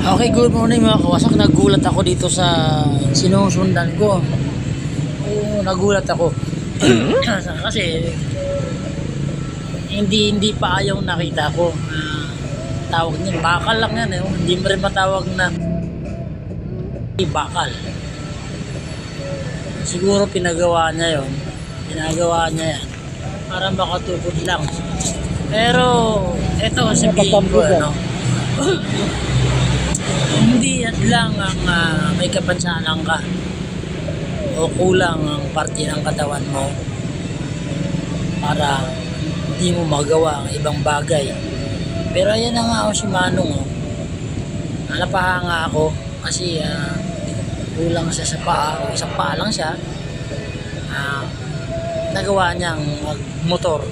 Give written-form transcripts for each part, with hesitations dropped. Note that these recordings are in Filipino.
Okay, good morning mga kawasak. Nagulat ako dito sa sinusundan ko. Oo, nagulat ako. Kasi hindi pa ayaw nakita ko. Tawag niyan, bakal lang yan eh. Hindi mo rin matawag na bakal. Siguro pinagawa niya yon. Pinagawa niya yan para makatukod lang. Pero eto sabihin ko ano. Hindi at lang ang may kapansanan ka o kulang ang parte ng katawan mo para hindi mo magawa ang ibang bagay. Pero ayan na nga ako si Manong. Napahanga ako kasi kulang siya sa paa o isang paa lang siya. Nagawa niyang magmotor.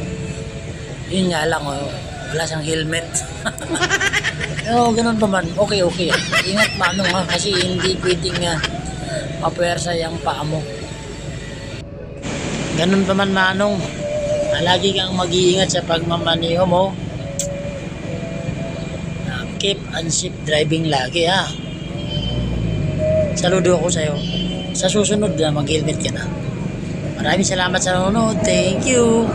Yun nga lang wala siyang helmet. Pero ganun pa man, okay. Ingat Manong kasi hindi pwedeng mapwersa yung paa mo. Ganun pa man Manong, lagi kang mag-iingat sa pagmamaneho mo. Keep and safe driving lagi Saludo ako sa'yo. Sa susunod mag-helmet ka na. Maraming salamat sa nanonood. Thank you.